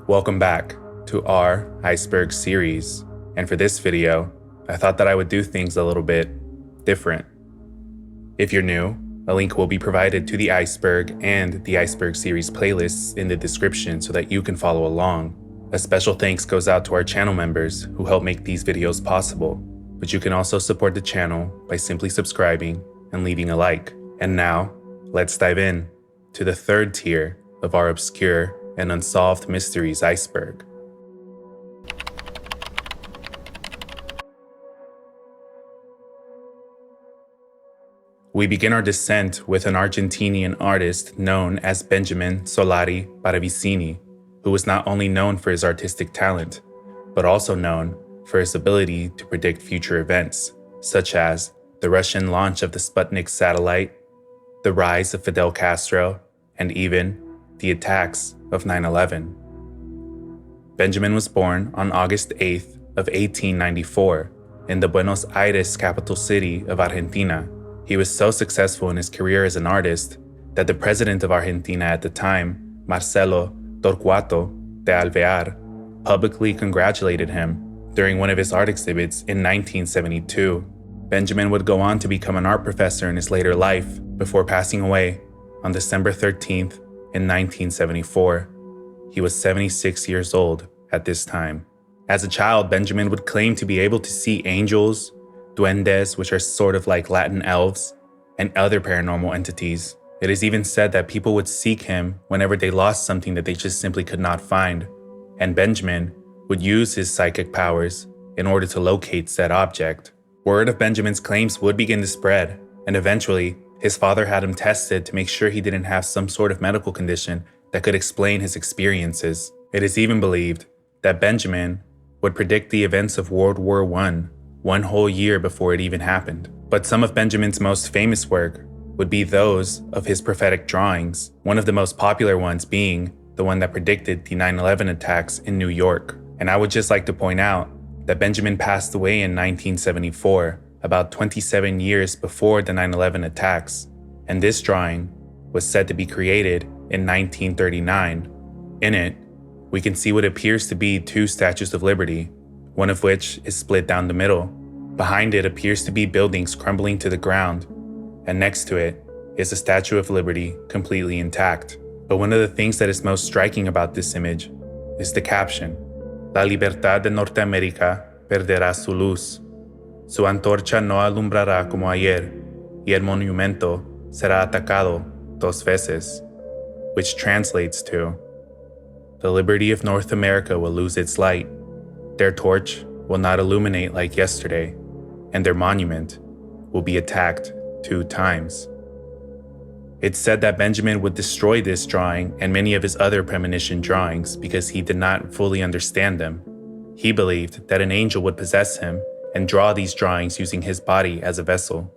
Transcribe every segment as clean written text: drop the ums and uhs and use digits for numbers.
Welcome back to our Iceberg series, and for this video, I thought that I would do things a little bit different. If you're new, a link will be provided to the Iceberg and the Iceberg series playlists in the description so that you can follow along. A special thanks goes out to our channel members who help make these videos possible, but you can also support the channel by simply subscribing and leaving a like. And now, let's dive in to the third tier of our obscure and unsolved mysteries iceberg. We begin our descent with an Argentinian artist known as Benjamin Solari Paravicini, who was not only known for his artistic talent, but also known for his ability to predict future events, such as the Russian launch of the Sputnik satellite, the rise of Fidel Castro, and even the attacks of 9/11. Benjamin was born on August 8th of 1894 in the Buenos Aires capital city of Argentina. He was so successful in his career as an artist that the president of Argentina at the time, Marcelo Torquato de Alvear, publicly congratulated him during one of his art exhibits in 1972. Benjamin would go on to become an art professor in his later life before passing away on December 13th in 1974. He was 76 years old at this time. As a child, Benjamin would claim to be able to see angels, duendes, which are sort of like Latin elves, and other paranormal entities. It is even said that people would seek him whenever they lost something that they just simply could not find, and Benjamin would use his psychic powers in order to locate said object. Word of Benjamin's claims would begin to spread, and eventually, his father had him tested to make sure he didn't have some sort of medical condition that could explain his experiences. It is even believed that Benjamin would predict the events of World War I, one whole year before it even happened. But some of Benjamin's most famous work would be those of his prophetic drawings, one of the most popular ones being the one that predicted the 9/11 attacks in New York. And I would just like to point out that Benjamin passed away in 1974, about 27 years before the 9/11 attacks, and this drawing was said to be created in 1939. In it, we can see what appears to be two statues of liberty, one of which is split down the middle. Behind it appears to be buildings crumbling to the ground, and next to it is a Statue of Liberty completely intact. But one of the things that is most striking about this image is the caption: La libertad de Norteamérica perderá su luz. Su antorcha no alumbrará como ayer, y el monumento será atacado dos veces, which translates to, the liberty of North America will lose its light. Their torch will not illuminate like yesterday, and their monument will be attacked 2 times. It's said that Benjamin would destroy this drawing and many of his other premonition drawings because he did not fully understand them. He believed that an angel would possess him and draw these drawings using his body as a vessel.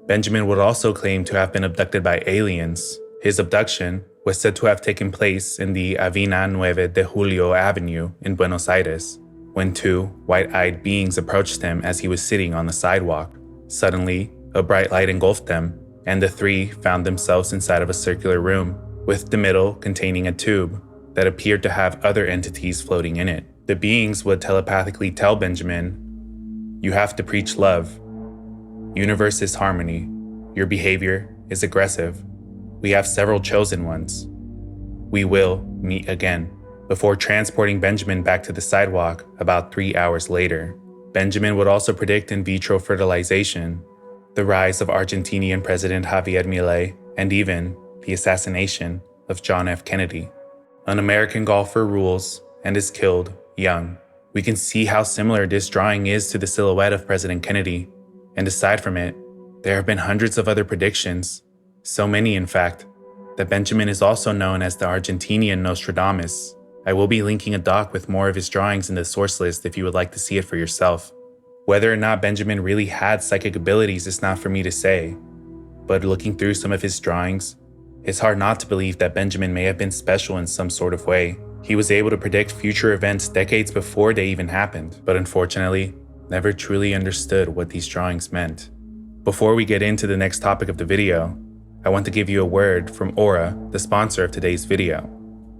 Benjamin would also claim to have been abducted by aliens. His abduction was said to have taken place in the Avena 9 de Julio Avenue in Buenos Aires, when 2 white-eyed beings approached him as he was sitting on the sidewalk. Suddenly, a bright light engulfed them, and the 3 found themselves inside of a circular room, with the middle containing a tube that appeared to have other entities floating in it. The beings would telepathically tell Benjamin, "You have to preach love. Universe is harmony. Your behavior is aggressive. We have several chosen ones. We will meet again," before transporting Benjamin back to the sidewalk about 3 hours later. Benjamin would also predict in vitro fertilization, the rise of Argentinian President Javier Milei, and even the assassination of John F. Kennedy. An American golfer rules and is killed young. We can see how similar this drawing is to the silhouette of President Kennedy, and aside from it, there have been hundreds of other predictions, so many in fact, that Benjamin is also known as the Argentinian Nostradamus. I will be linking a doc with more of his drawings in the source list if you would like to see it for yourself. Whether or not Benjamin really had psychic abilities is not for me to say, but looking through some of his drawings, it's hard not to believe that Benjamin may have been special in some sort of way. He was able to predict future events decades before they even happened, but unfortunately, never truly understood what these drawings meant. Before we get into the next topic of the video, I want to give you a word from Aura, the sponsor of today's video.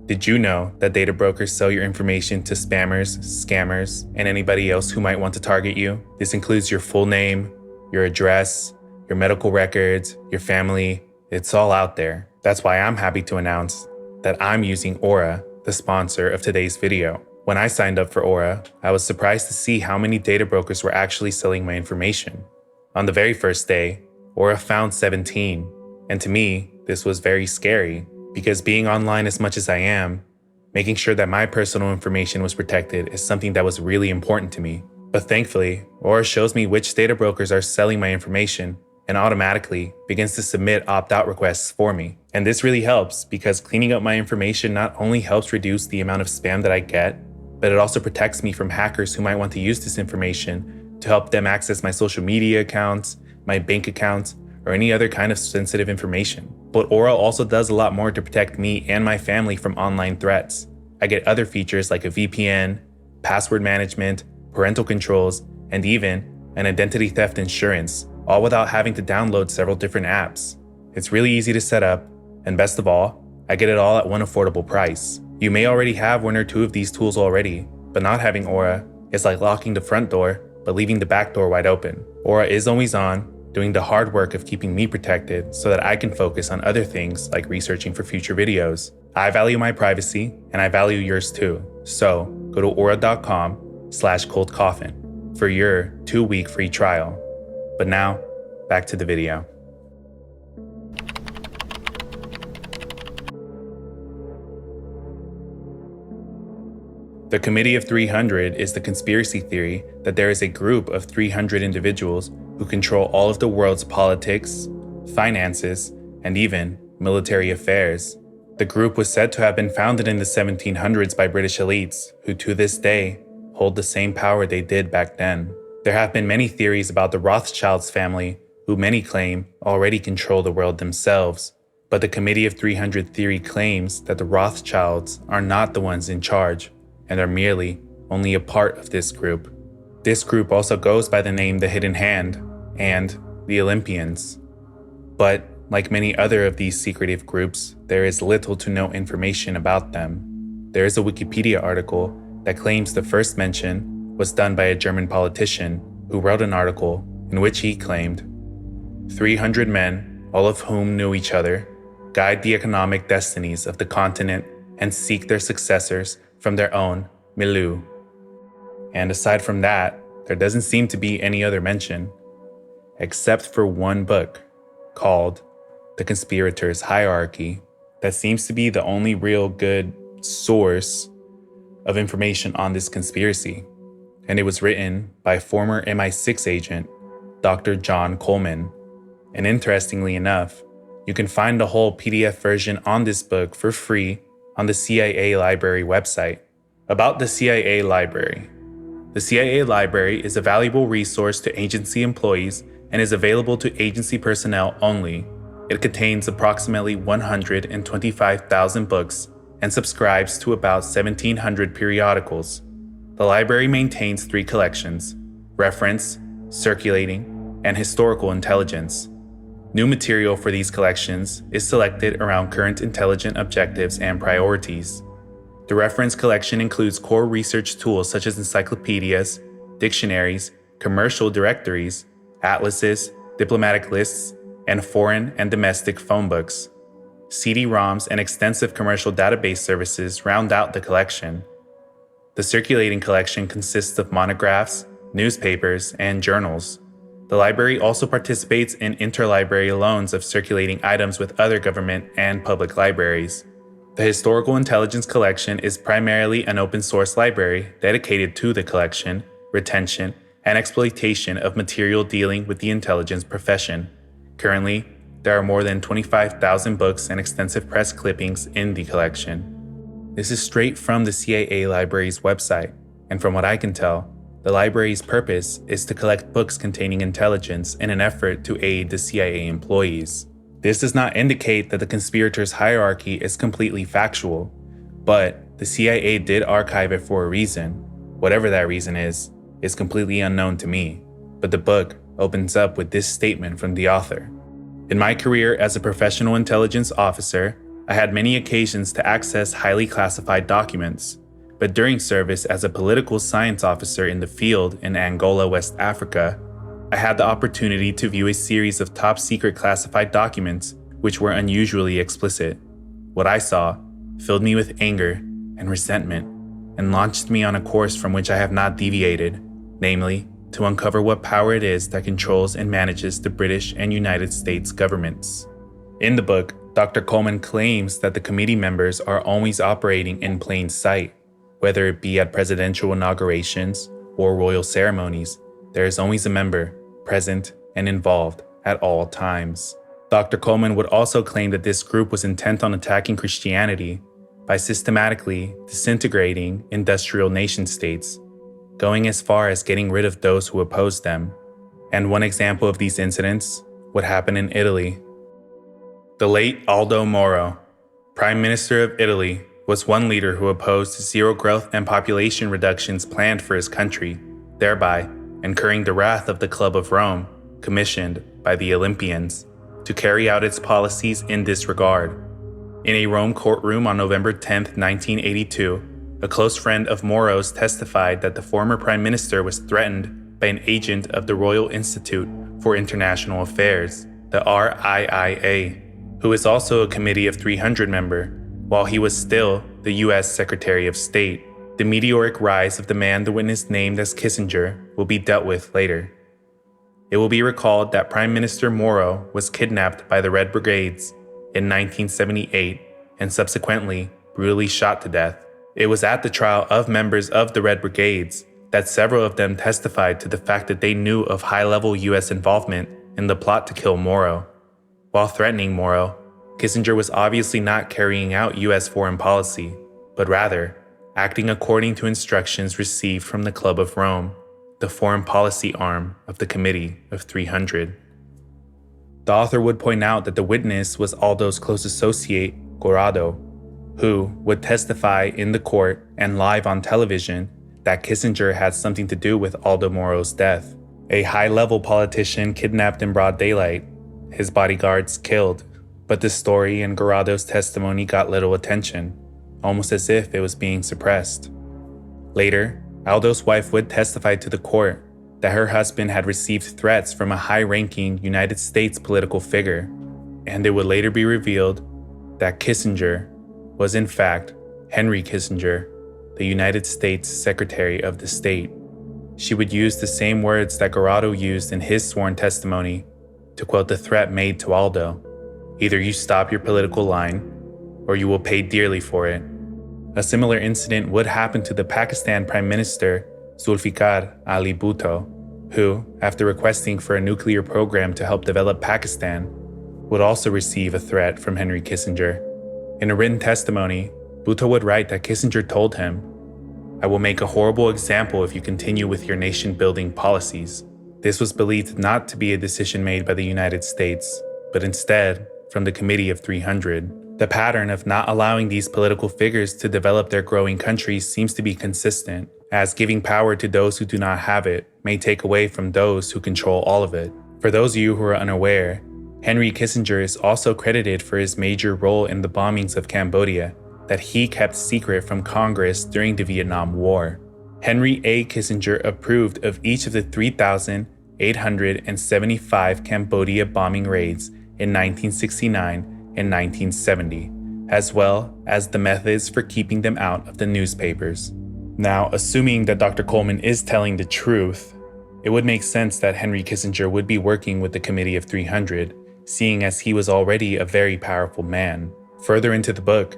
Did you know that data brokers sell your information to spammers, scammers, and anybody else who might want to target you? This includes your full name, your address, your medical records, your family. It's all out there. That's why I'm happy to announce that I'm using Aura, the sponsor of today's video. When I signed up for Aura, I was surprised to see how many data brokers were actually selling my information. On the very first day, Aura found 17, and to me, this was very scary. Because being online as much as I am, making sure that my personal information was protected is something that was really important to me. But thankfully, Aura shows me which data brokers are selling my information and automatically begins to submit opt-out requests for me. And this really helps because cleaning up my information not only helps reduce the amount of spam that I get, but it also protects me from hackers who might want to use this information to help them access my social media accounts, my bank accounts, or any other kind of sensitive information. But Aura also does a lot more to protect me and my family from online threats. I get other features like a VPN, password management, parental controls, and even an identity theft insurance, all without having to download several different apps. It's really easy to set up, and best of all, I get it all at one affordable price. You may already have one or two of these tools already, but not having Aura is like locking the front door but leaving the back door wide open. Aura is always on, doing the hard work of keeping me protected so that I can focus on other things like researching for future videos. I value my privacy, and I value yours too. So go to aura.com/coldcoffin for your 2-week free trial. But now, back to the video. The Committee of 300 is the conspiracy theory that there is a group of 300 individuals who control all of the world's politics, finances, and even military affairs. The group was said to have been founded in the 1700s by British elites, who to this day hold the same power they did back then. There have been many theories about the Rothschilds family, who many claim already control the world themselves. But the Committee of 300 theory claims that the Rothschilds are not the ones in charge, and are merely only a part of this group. This group also goes by the name the Hidden Hand and the Olympians. But like many other of these secretive groups, there is little to no information about them. There is a Wikipedia article that claims the first mention was done by a German politician who wrote an article in which he claimed 300 men, all of whom knew each other, guide the economic destinies of the continent and seek their successors from their own milieu. And aside from that, there doesn't seem to be any other mention, except for one book called The Conspirators' Hierarchy that seems to be the only real good source of information on this conspiracy. And it was written by former MI6 agent, Dr. John Coleman. And interestingly enough, you can find the whole PDF version on this book for free on the CIA Library website. About the CIA Library. The CIA Library is a valuable resource to agency employees and is available to agency personnel only. It contains approximately 125,000 books and subscribes to about 1,700 periodicals. The library maintains 3 collections: reference, circulating, and historical intelligence. New material for these collections is selected around current intelligence objectives and priorities. The reference collection includes core research tools such as encyclopedias, dictionaries, commercial directories, atlases, diplomatic lists, and foreign and domestic phone books. CD-ROMs and extensive commercial database services round out the collection. The circulating collection consists of monographs, newspapers, and journals. The library also participates in interlibrary loans of circulating items with other government and public libraries. The Historical Intelligence Collection is primarily an open-source library dedicated to the collection, retention, and exploitation of material dealing with the intelligence profession. Currently, there are more than 25,000 books and extensive press clippings in the collection. This is straight from the CIA Library's website, and from what I can tell, the library's purpose is to collect books containing intelligence in an effort to aid the CIA employees. This does not indicate that the conspirators' hierarchy is completely factual, but the CIA did archive it for a reason. Whatever that reason is completely unknown to me, but the book opens up with this statement from the author. In my career as a professional intelligence officer, I had many occasions to access highly classified documents, but during service as a political science officer in the field in Angola, West Africa, I had the opportunity to view a series of top-secret classified documents which were unusually explicit. What I saw filled me with anger and resentment and launched me on a course from which I have not deviated, namely, to uncover what power it is that controls and manages the British and United States governments. In the book, Dr. Coleman claims that the committee members are always operating in plain sight. Whether it be at presidential inaugurations or royal ceremonies, there is always a member present and involved at all times. Dr. Coleman would also claim that this group was intent on attacking Christianity by systematically disintegrating industrial nation-states, going as far as getting rid of those who opposed them. And one example of these incidents would happen in Italy. The late Aldo Moro, Prime Minister of Italy, was one leader who opposed zero growth and population reductions planned for his country, thereby incurring the wrath of the Club of Rome, commissioned by the Olympians, to carry out its policies in this regard. In a Rome courtroom on November 10, 1982, a close friend of Moro's testified that the former prime minister was threatened by an agent of the Royal Institute for International Affairs, the RIIA, who is also a Committee of 300 member, while he was still the U.S. Secretary of State. The meteoric rise of the man the witness named as Kissinger will be dealt with later. It will be recalled that Prime Minister Moro was kidnapped by the Red Brigades in 1978 and subsequently brutally shot to death. It was at the trial of members of the Red Brigades that several of them testified to the fact that they knew of high-level U.S. involvement in the plot to kill Moro. While threatening Moro, Kissinger was obviously not carrying out U.S. foreign policy, but rather acting according to instructions received from the Club of Rome, the foreign policy arm of the Committee of 300. The author would point out that the witness was Aldo's close associate, Corrado, who would testify in the court and live on television that Kissinger had something to do with Aldo Moro's death. A high-level politician kidnapped in broad daylight, his bodyguards killed, but the story and Corrado's testimony got little attention, almost as if it was being suppressed. Later, Aldo's wife would testify to the court that her husband had received threats from a high-ranking United States political figure, and it would later be revealed that Kissinger was in fact Henry Kissinger, the United States Secretary of the State. She would use the same words that Corrado used in his sworn testimony to quote the threat made to Aldo: "Either you stop your political line, or you will pay dearly for it." A similar incident would happen to the Pakistan Prime Minister Zulfikar Ali Bhutto, who, after requesting for a nuclear program to help develop Pakistan, would also receive a threat from Henry Kissinger. In a written testimony, Bhutto would write that Kissinger told him, "I will make a horrible example if you continue with your nation-building policies." This was believed not to be a decision made by the United States, but instead from the Committee of 300. The pattern of not allowing these political figures to develop their growing countries seems to be consistent, as giving power to those who do not have it may take away from those who control all of it. For those of you who are unaware, Henry Kissinger is also credited for his major role in the bombings of Cambodia that he kept secret from Congress during the Vietnam War. Henry A. Kissinger approved of each of the 3,875 Cambodia bombing raids in 1969 and 1970, as well as the methods for keeping them out of the newspapers. Now, assuming that Dr. Coleman is telling the truth, it would make sense that Henry Kissinger would be working with the Committee of 300, seeing as he was already a very powerful man. Further into the book,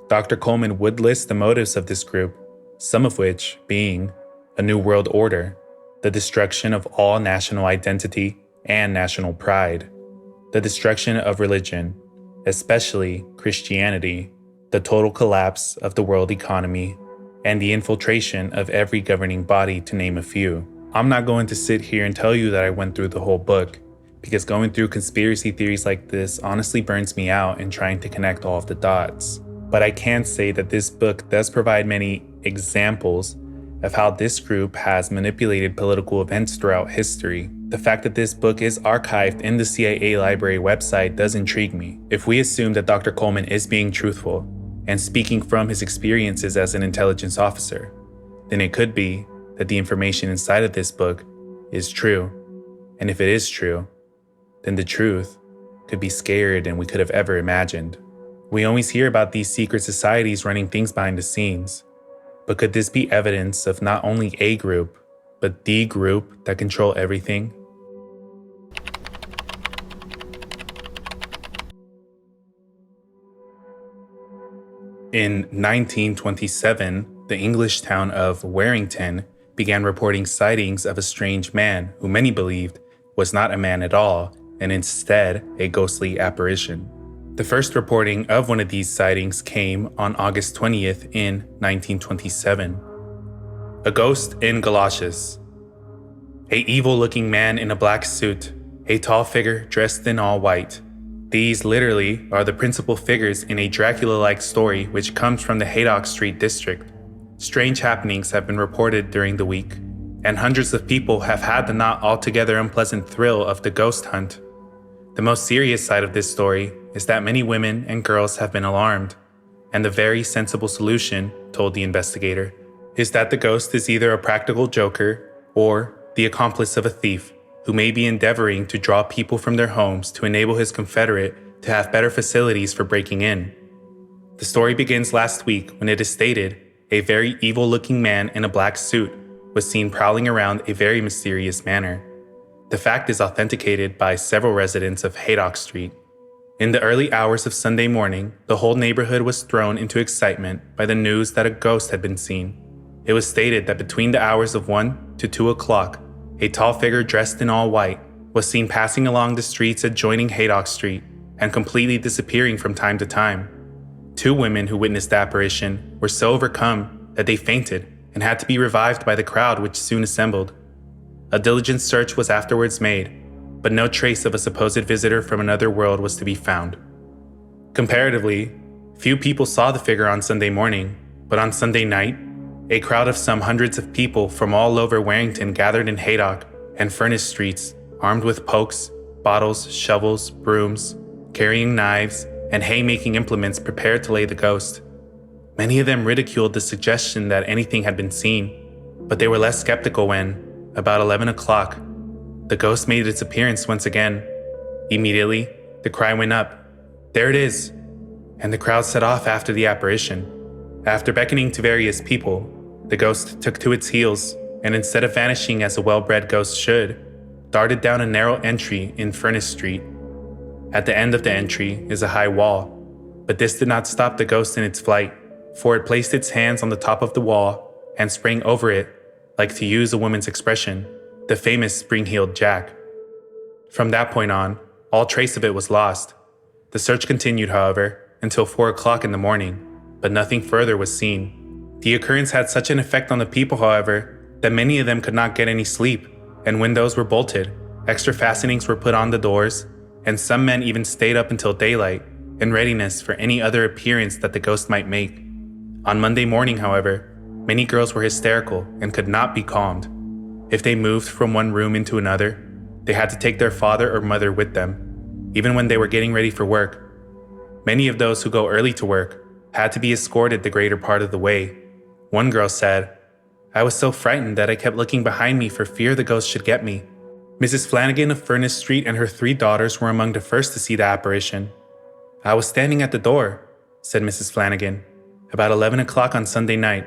Dr. Coleman would list the motives of this group, some of which being a new world order, the destruction of all national identity and national pride, the destruction of religion, especially Christianity, the total collapse of the world economy, and the infiltration of every governing body, to name a few. I'm not going to sit here and tell you that I went through the whole book, because going through conspiracy theories like this honestly burns me out in trying to connect all of the dots. But I can say that this book does provide many examples of how this group has manipulated political events throughout history. The fact that this book is archived in the CIA library website does intrigue me. If we assume that Dr. Coleman is being truthful and speaking from his experiences as an intelligence officer, then it could be that the information inside of this book is true. And if it is true, then the truth could be scarier than we could have ever imagined. We always hear about these secret societies running things behind the scenes. But could this be evidence of not only a group, but the group that control everything? In 1927, the English town of Warrington began reporting sightings of a strange man who many believed was not a man at all, and instead a ghostly apparition. The first reporting of one of these sightings came on August 20th in 1927. A ghost in galoshes. A evil-looking man in a black suit, a tall figure dressed in all white. These literally are the principal figures in a Dracula-like story which comes from the Haydock Street district. Strange happenings have been reported during the week, and hundreds of people have had the not altogether unpleasant thrill of the ghost hunt. The most serious side of this story is that many women and girls have been alarmed, and the very sensible solution, told the investigator, is that the ghost is either a practical joker or the accomplice of a thief who may be endeavoring to draw people from their homes to enable his confederate to have better facilities for breaking in. The story begins last week when it is stated a very evil-looking man in a black suit was seen prowling around a very mysterious manner. The fact is authenticated by several residents of Haydock Street. In the early hours of Sunday morning, the whole neighborhood was thrown into excitement by the news that a ghost had been seen. It was stated that between the hours of 1 to 2 o'clock, a tall figure dressed in all white was seen passing along the streets adjoining Haydock Street and completely disappearing from time to time. 2 women who witnessed the apparition were so overcome that they fainted and had to be revived by the crowd which soon assembled. A diligent search was afterwards made, but no trace of a supposed visitor from another world was to be found. Comparatively, few people saw the figure on Sunday morning, but on Sunday night, a crowd of some hundreds of people from all over Warrington gathered in Haydock and Furnace Streets, armed with pokes, bottles, shovels, brooms, carrying knives, and hay-making implements prepared to lay the ghost. Many of them ridiculed the suggestion that anything had been seen, but they were less skeptical when, about 11 o'clock, the ghost made its appearance once again. Immediately, the cry went up, "There it is!" and the crowd set off after the apparition. After beckoning to various people, the ghost took to its heels and instead of vanishing as a well-bred ghost should, darted down a narrow entry in Furnace Street. At the end of the entry is a high wall, but this did not stop the ghost in its flight, for it placed its hands on the top of the wall and sprang over it, like, to use a woman's expression, the famous spring-heeled jack. From that point on, all trace of it was lost. The search continued, however, until 4 o'clock in the morning, but nothing further was seen. The occurrence had such an effect on the people, however, that many of them could not get any sleep, and windows were bolted, extra fastenings were put on the doors, and some men even stayed up until daylight, in readiness for any other appearance that the ghost might make. On Monday morning, however, many girls were hysterical and could not be calmed. If they moved from one room into another, they had to take their father or mother with them, even when they were getting ready for work. Many of those who go early to work had to be escorted the greater part of the way. One girl said, "I was so frightened that I kept looking behind me for fear the ghost should get me." Mrs. Flanagan of Furnace Street and her 3 daughters were among the first to see the apparition. "I was standing at the door," said Mrs. Flanagan, "about 11 o'clock on Sunday night,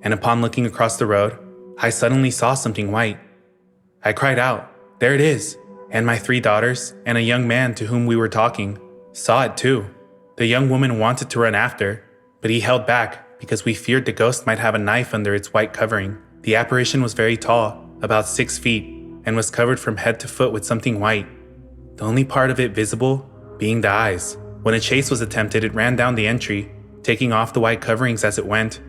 and upon looking across the road, I suddenly saw something white. I cried out, 'There it is!' and my 3 daughters and a young man to whom we were talking saw it too. The young woman wanted to run after, but he held back because we feared the ghost might have a knife under its white covering. The apparition was very tall, about 6 feet, and was covered from head to foot with something white, the only part of it visible being the eyes. When a chase was attempted, it ran down the entry, taking off the white coverings as it went,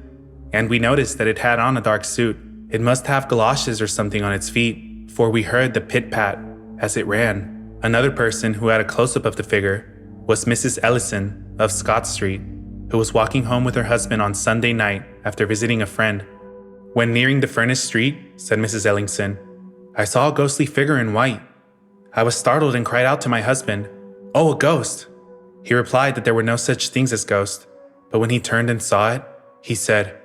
and we noticed that it had on a dark suit. It must have galoshes or something on its feet, for we heard the pit-pat as it ran." Another person who had a close-up of the figure was Mrs. Ellison of Scott Street, who was walking home with her husband on Sunday night after visiting a friend. "When nearing the Furnace Street," said Mrs. Ellison, I saw a ghostly figure in white. I was startled and cried out to my husband, 'Oh, a ghost!' He replied that there were no such things as ghosts, but when he turned and saw it, he said,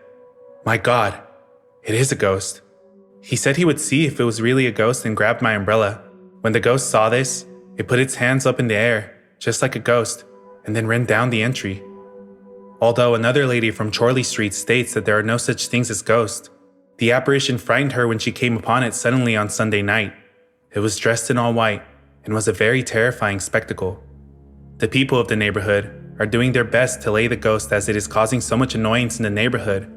'My God, it is a ghost.' He said he would see if it was really a ghost and grabbed my umbrella. When the ghost saw this, it put its hands up in the air, just like a ghost, and then ran down the entry. Although another lady from Chorley Street states that there are no such things as ghosts, the apparition frightened her when she came upon it suddenly on Sunday night. It was dressed in all white and was a very terrifying spectacle. The people of the neighborhood are doing their best to lay the ghost as it is causing so much annoyance in the neighborhood,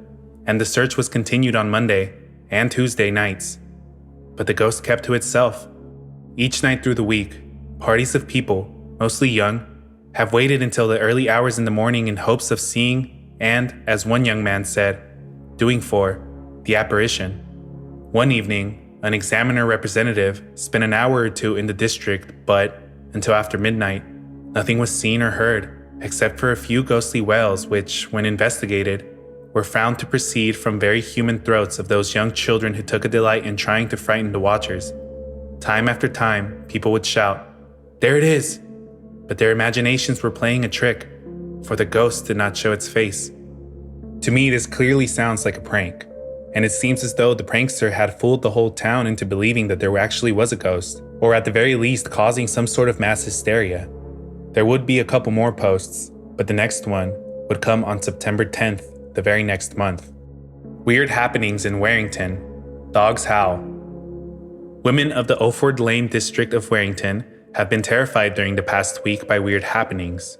and the search was continued on Monday and Tuesday nights. But the ghost kept to itself. Each night through the week, parties of people, mostly young, have waited until the early hours in the morning in hopes of seeing and, as one young man said, doing for the apparition. One evening, an examiner representative spent an hour or two in the district, but, until after midnight, nothing was seen or heard, except for a few ghostly wails which, when investigated, were found to proceed from very human throats of those young children who took a delight in trying to frighten the watchers. Time after time, people would shout, "There it is!" But their imaginations were playing a trick, for the ghost did not show its face. To me, this clearly sounds like a prank, and it seems as though the prankster had fooled the whole town into believing that there actually was a ghost, or at the very least causing some sort of mass hysteria. There would be a couple more posts, but the next one would come on September 10th, the very next month. Weird happenings in Warrington. Dogs howl. Women of the Offord Lane district of Warrington have been terrified during the past week by weird happenings.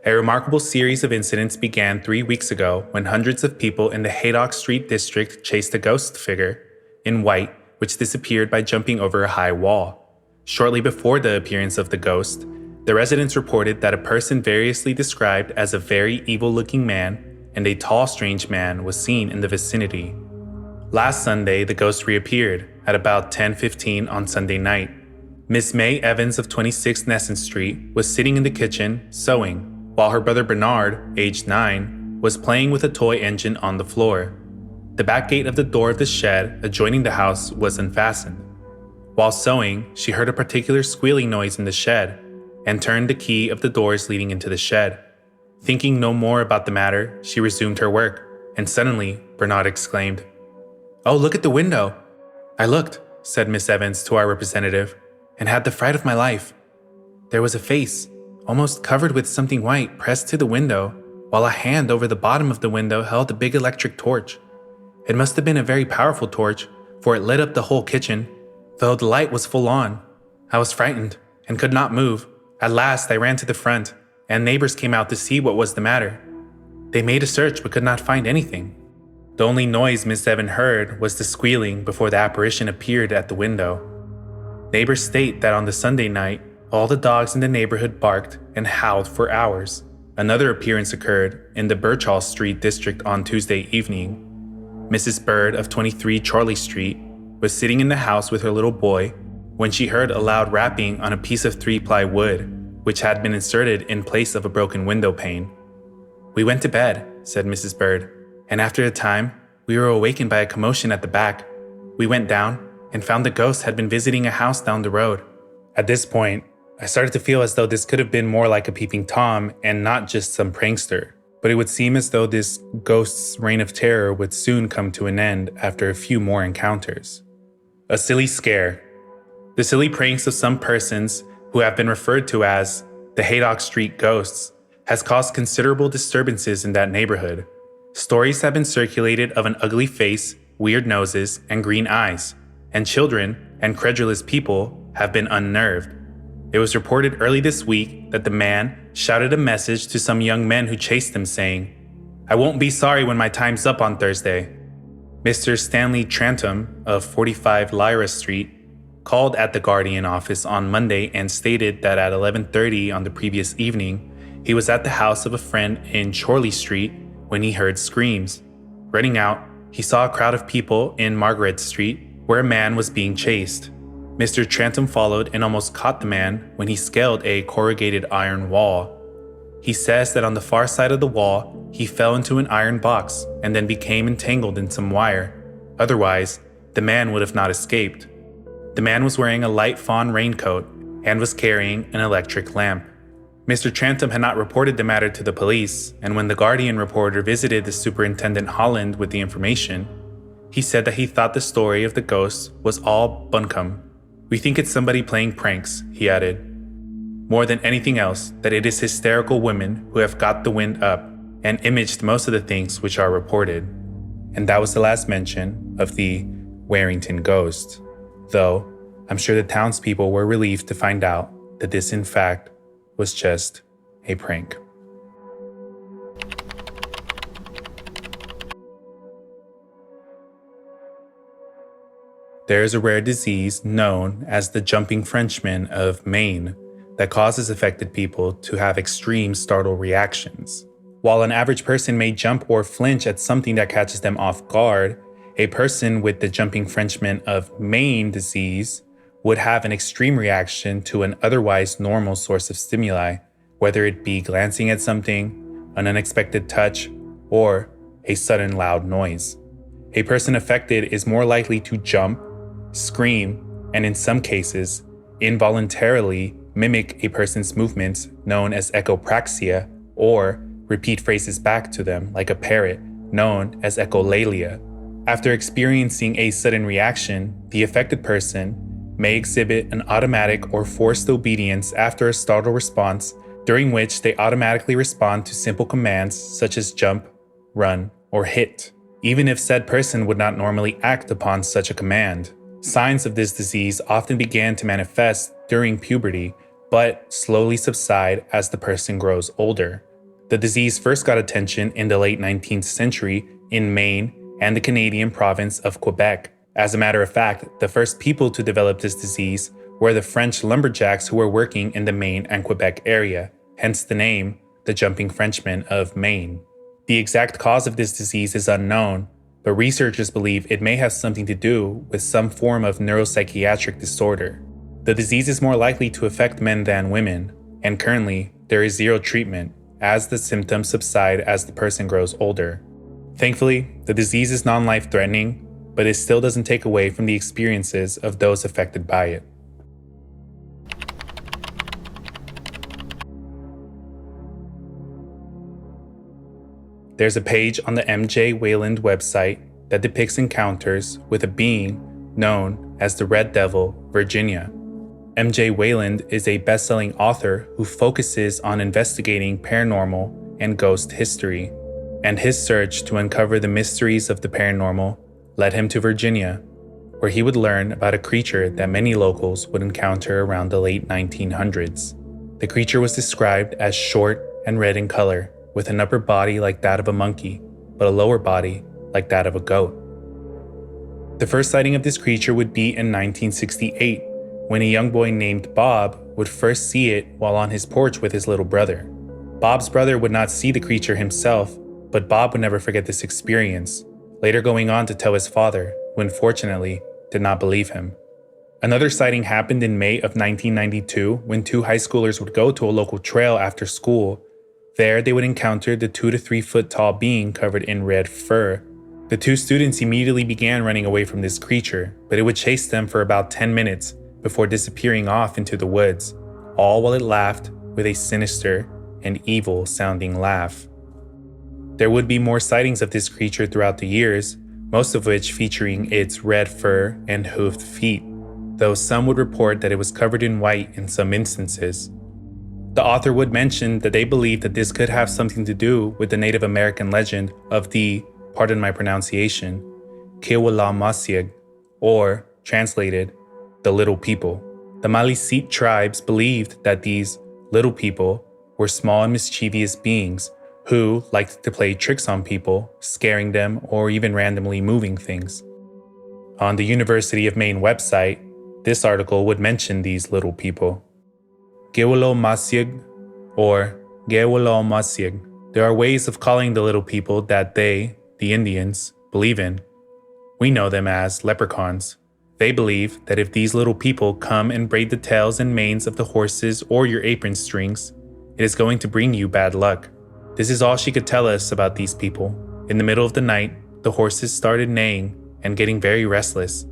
A remarkable series of incidents began 3 weeks ago when hundreds of people in the Haydock Street district chased a ghost figure in white which disappeared by jumping over a high wall. Shortly before the appearance of the ghost, the residents reported that a person variously described as a very evil-looking man and a tall, strange man was seen in the vicinity. Last Sunday, the ghost reappeared at about 10:15 on Sunday night. Miss May Evans of 26 Nesson Street was sitting in the kitchen, sewing, while her brother Bernard, aged 9, was playing with a toy engine on the floor. The back gate of the door of the shed adjoining the house was unfastened. While sewing, she heard a particular squealing noise in the shed and turned the key of the doors leading into the shed. Thinking no more about the matter, she resumed her work, and suddenly, Bernard exclaimed, "Oh, look at the window!" "I looked," said Miss Evans to our representative, "and had the fright of my life. There was a face, almost covered with something white, pressed to the window, while a hand over the bottom of the window held a big electric torch. It must have been a very powerful torch, for it lit up the whole kitchen, though the light was full on. I was frightened, and could not move. At last I ran to the front, and neighbors came out to see what was the matter. They made a search but could not find anything. The only noise Miss Evans heard was the squealing before the apparition appeared at the window. Neighbors state that on the Sunday night, all the dogs in the neighborhood barked and howled for hours. Another appearance occurred in the Birchall Street district on Tuesday evening. Mrs. Bird of 23 Charlie Street was sitting in the house with her little boy when she heard a loud rapping on a piece of 3-ply wood, which had been inserted in place of a broken window pane. "We went to bed," said Mrs. Bird, "and after a time, we were awakened by a commotion at the back. We went down and found the ghost had been visiting a house down the road." At this point, I started to feel as though this could have been more like a peeping Tom and not just some prankster. But it would seem as though this ghost's reign of terror would soon come to an end after a few more encounters. A silly scare. The silly pranks of some persons who have been referred to as the Haydock Street ghosts has caused considerable disturbances in that neighborhood. Stories have been circulated of an ugly face, weird noses, and green eyes, and children and credulous people have been unnerved. It was reported early this week that the man shouted a message to some young men who chased him saying, "I won't be sorry when my time's up on Thursday." Mr. Stanley Trantham of 45 Lyra Street called at the Guardian office on Monday and stated that at 11:30 on the previous evening, he was at the house of a friend in Chorley Street when he heard screams. Running out, he saw a crowd of people in Margaret Street where a man was being chased. Mr. Trantham followed and almost caught the man when he scaled a corrugated iron wall. He says that on the far side of the wall, he fell into an iron box and then became entangled in some wire. Otherwise, the man would have not escaped. The man was wearing a light fawn raincoat and was carrying an electric lamp. Mr. Trantham had not reported the matter to the police, and when the Guardian reporter visited the Superintendent Holland with the information, he said that he thought the story of the ghost was all bunkum. "We think it's somebody playing pranks," he added. "More than anything else, that it is hysterical women who have got the wind up and imaged most of the things which are reported." And that was the last mention of the Warrington ghost, though I'm sure the townspeople were relieved to find out that this in fact was just a prank. There is a rare disease known as the jumping Frenchman of Maine that causes affected people to have extreme startle reactions. While an average person may jump or flinch at something that catches them off guard, a person with the jumping Frenchman of Maine disease would have an extreme reaction to an otherwise normal source of stimuli, whether it be glancing at something, an unexpected touch, or a sudden loud noise. A person affected is more likely to jump, scream, and in some cases, involuntarily mimic a person's movements known as echopraxia, or repeat phrases back to them like a parrot, known as echolalia. After experiencing a sudden reaction, the affected person may exhibit an automatic or forced obedience after a startle response, during which they automatically respond to simple commands such as jump, run, or hit, even if said person would not normally act upon such a command. Signs of this disease often began to manifest during puberty, but slowly subside as the person grows older. The disease first got attention in the late 19th century in Maine and the Canadian province of Quebec. As a matter of fact, the first people to develop this disease were the French lumberjacks who were working in the Maine and Quebec area, hence the name, the Jumping Frenchman of Maine. The exact cause of this disease is unknown, but researchers believe it may have something to do with some form of neuropsychiatric disorder. The disease is more likely to affect men than women, and currently, there is zero treatment, as the symptoms subside as the person grows older. Thankfully, the disease is non-life-threatening, but it still doesn't take away from the experiences of those affected by it. There's a page on the M.J. Wayland website that depicts encounters with a being known as the Red Devil, Virginia. M.J. Wayland is a best-selling author who focuses on investigating paranormal and ghost history, and his search to uncover the mysteries of the paranormal led him to Virginia, where he would learn about a creature that many locals would encounter around the late 1900s. The creature was described as short and red in color, with an upper body like that of a monkey, but a lower body like that of a goat. The first sighting of this creature would be in 1968, when a young boy named Bob would first see it while on his porch with his little brother. Bob's brother would not see the creature himself, but Bob would never forget this experience, later going on to tell his father, who unfortunately did not believe him. Another sighting happened in May of 1992 when two high schoolers would go to a local trail after school. There, they would encounter the 2 to 3 foot tall being covered in red fur. The two students immediately began running away from this creature, but it would chase them for about 10 minutes before disappearing off into the woods, all while it laughed with a sinister and evil sounding laugh. There would be more sightings of this creature throughout the years, most of which featuring its red fur and hoofed feet, though some would report that it was covered in white in some instances. The author would mention that they believe that this could have something to do with the Native American legend of the, pardon my pronunciation, Kewalamaciag, or, translated, the Little People. The Maliseet tribes believed that these little people were small and mischievous beings who liked to play tricks on people, scaring them or even randomly moving things. On the University of Maine website, this article would mention these little people. Gewolomasiag or Gewolomasiag. There are ways of calling the little people that they, the Indians, believe in. We know them as leprechauns. They believe that if these little people come and braid the tails and manes of the horses or your apron strings, it is going to bring you bad luck. This is all she could tell us about these people. In the middle of the night, the horses started neighing and getting very restless,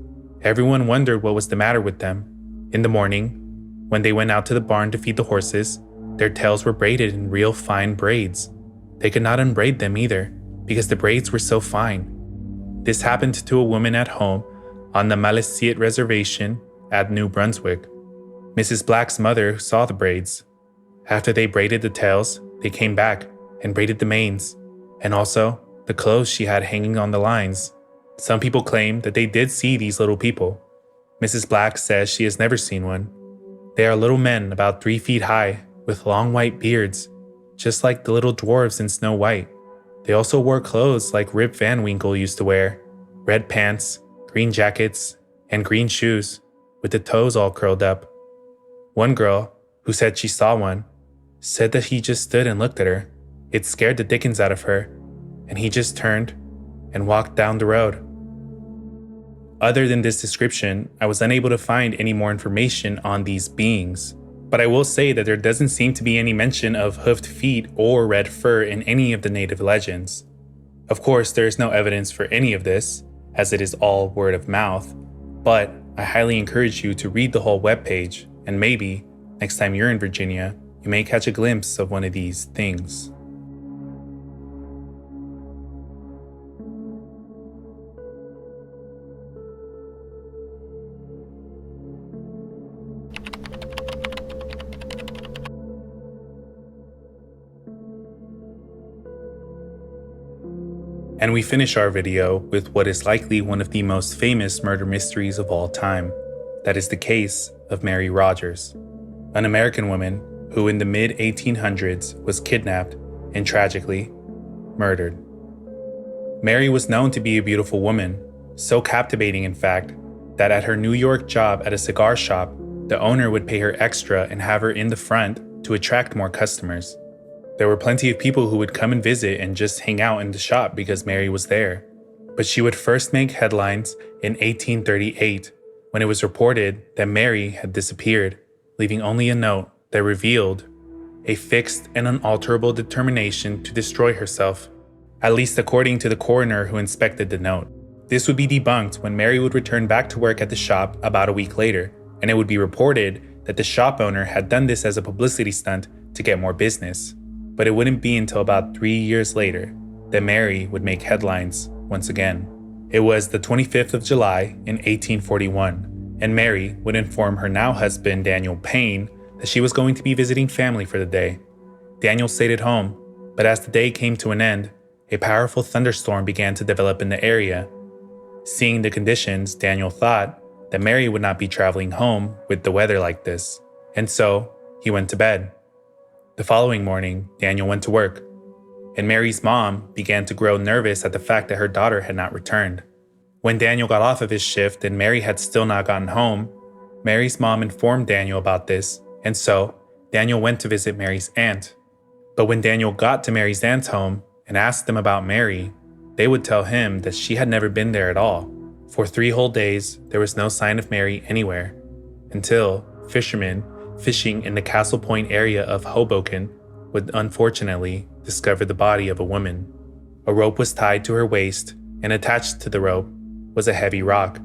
Everyone wondered what was the matter with them. In the morning, when they went out to the barn to feed the horses, their tails were braided in real fine braids. They could not unbraid them either, because the braids were so fine. This happened to a woman at home on the Malisiet Reservation at New Brunswick. Mrs. Black's mother saw the braids. After they braided the tails, they came back and braided the manes, and also the clothes she had hanging on the lines. Some people claim that they did see these little people. Mrs. Black says she has never seen one. They are little men about 3 feet high, with long white beards, just like the little dwarves in Snow White. They also wore clothes like Rip Van Winkle used to wear, red pants, green jackets, and green shoes, with the toes all curled up. One girl, who said she saw one, said that he just stood and looked at her. It scared the dickens out of her, and he just turned and walked down the road. Other than this description, I was unable to find any more information on these beings, but I will say that there doesn't seem to be any mention of hoofed feet or red fur in any of the native legends. Of course, there is no evidence for any of this, as it is all word of mouth, but I highly encourage you to read the whole webpage, and maybe, next time you're in Virginia, you may catch a glimpse of one of these things. And we finish our video with what is likely one of the most famous murder mysteries of all time. That is the case of Mary Rogers, an American woman who in the mid-1800s was kidnapped and tragically murdered. Mary was known to be a beautiful woman, so captivating in fact, that at her New York job at a cigar shop, the owner would pay her extra and have her in the front to attract more customers. There were plenty of people who would come and visit and just hang out in the shop because Mary was there. But she would first make headlines in 1838 when it was reported that Mary had disappeared, leaving only a note that revealed a fixed and unalterable determination to destroy herself, at least according to the coroner who inspected the note. This would be debunked when Mary would return back to work at the shop about a week later, and it would be reported that the shop owner had done this as a publicity stunt to get more business. But it wouldn't be until about 3 years later that Mary would make headlines once again. It was the 25th of July in 1841, and Mary would inform her now husband Daniel Payne that she was going to be visiting family for the day. Daniel stayed at home, but as the day came to an end, a powerful thunderstorm began to develop in the area. Seeing the conditions, Daniel thought that Mary would not be traveling home with the weather like this, and so he went to bed. The following morning, Daniel went to work, and Mary's mom began to grow nervous at the fact that her daughter had not returned. When Daniel got off of his shift and Mary had still not gotten home, Mary's mom informed Daniel about this, and so Daniel went to visit Mary's aunt. But when Daniel got to Mary's aunt's home and asked them about Mary, they would tell him that she had never been there at all. For 3 whole days, there was no sign of Mary anywhere, until fishermen fishing in the Castle Point area of Hoboken would unfortunately discover the body of a woman. A rope was tied to her waist, and attached to the rope was a heavy rock.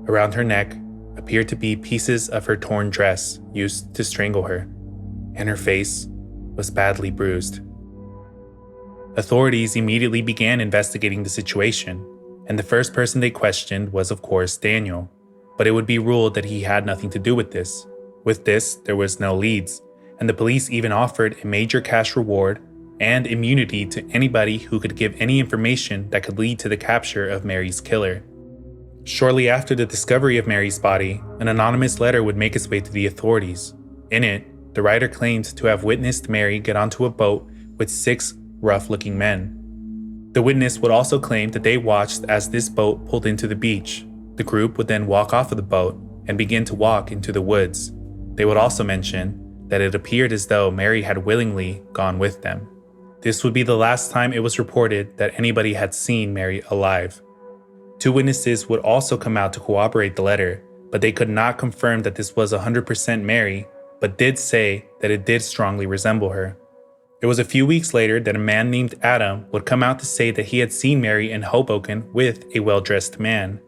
Around her neck appeared to be pieces of her torn dress used to strangle her, and her face was badly bruised. Authorities immediately began investigating the situation, and the first person they questioned was of course Daniel, but it would be ruled that he had nothing to do with this. With this, there was no leads, and the police even offered a major cash reward and immunity to anybody who could give any information that could lead to the capture of Mary's killer. Shortly after the discovery of Mary's body, an anonymous letter would make its way to the authorities. In it, the writer claimed to have witnessed Mary get onto a boat with 6 rough-looking men. The witness would also claim that they watched as this boat pulled into the beach. The group would then walk off of the boat and begin to walk into the woods. They would also mention that it appeared as though Mary had willingly gone with them. This would be the last time it was reported that anybody had seen Mary alive. 2 witnesses would also come out to corroborate the letter, but they could not confirm that this was 100% Mary, but did say that it did strongly resemble her. It was a few weeks later that a man named Adam would come out to say that he had seen Mary in Hoboken with a well-dressed man.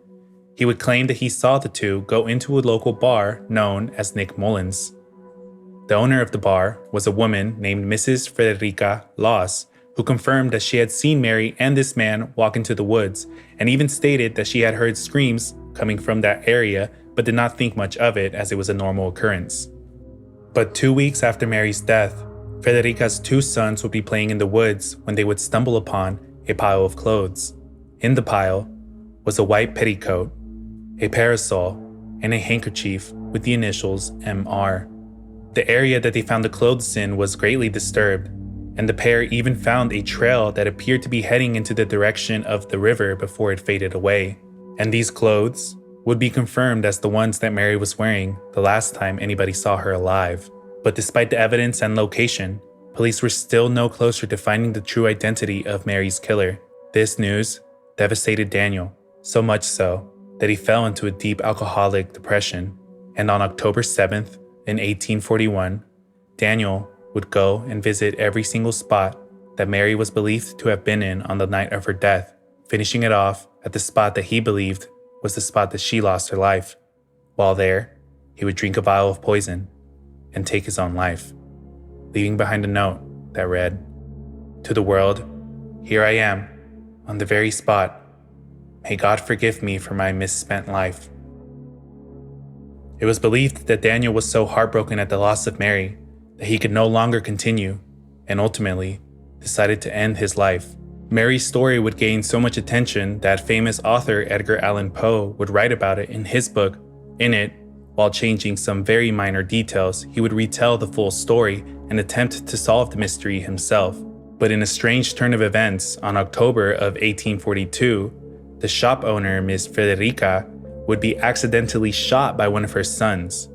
He would claim that he saw the two go into a local bar known as Nick Mullins. The owner of the bar was a woman named Mrs. Frederica Loss, who confirmed that she had seen Mary and this man walk into the woods, and even stated that she had heard screams coming from that area but did not think much of it as it was a normal occurrence. But 2 weeks after Mary's death, Frederica's 2 sons would be playing in the woods when they would stumble upon a pile of clothes. In the pile was a white petticoat, a parasol, and a handkerchief with the initials MR. The area that they found the clothes in was greatly disturbed, and the pair even found a trail that appeared to be heading into the direction of the river before it faded away. And these clothes would be confirmed as the ones that Mary was wearing the last time anybody saw her alive. But despite the evidence and location, police were still no closer to finding the true identity of Mary's killer. This news devastated Daniel, so much so that he fell into a deep alcoholic depression. And on October 7th, in 1841, Daniel would go and visit every single spot that Mary was believed to have been in on the night of her death, finishing it off at the spot that he believed was the spot that she lost her life. While there, he would drink a vial of poison and take his own life, leaving behind a note that read, "To the world, here I am, on the very spot. May God forgive me for my misspent life." It was believed that Daniel was so heartbroken at the loss of Mary that he could no longer continue, and ultimately decided to end his life. Mary's story would gain so much attention that famous author Edgar Allan Poe would write about it in his book. In it, while changing some very minor details, he would retell the full story and attempt to solve the mystery himself. But in a strange turn of events, on October of 1842, the shop owner, Miss Frederica, would be accidentally shot by one of her sons.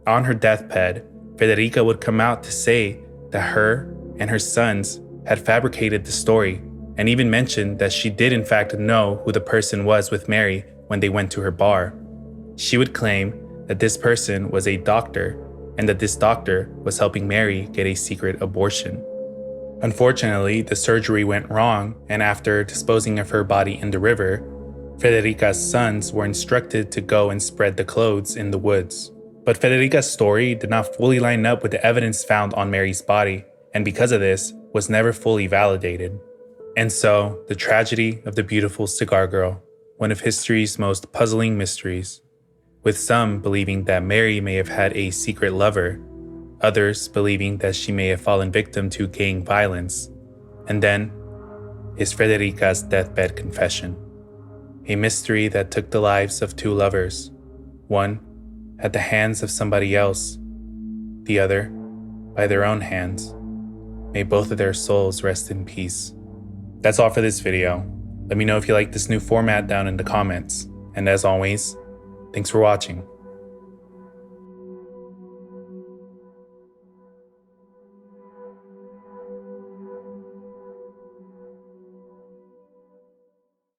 On her deathbed, Frederica would come out to say that her and her sons had fabricated the story, and even mentioned that she did in fact know who the person was with Mary when they went to her bar. She would claim that this person was a doctor, and that this doctor was helping Mary get a secret abortion. Unfortunately, the surgery went wrong, and after disposing of her body in the river, Frederica's sons were instructed to go and spread the clothes in the woods. But Frederica's story did not fully line up with the evidence found on Mary's body, and because of this, was never fully validated. And so, the tragedy of the beautiful cigar girl, one of history's most puzzling mysteries, with some believing that Mary may have had a secret lover, others believing that she may have fallen victim to gang violence, and then is Frederica's deathbed confession. A mystery that took the lives of 2 lovers, one at the hands of somebody else, the other by their own hands. May both of their souls rest in peace. That's all for this video. Let me know if you like this new format down in the comments. And as always, thanks for watching.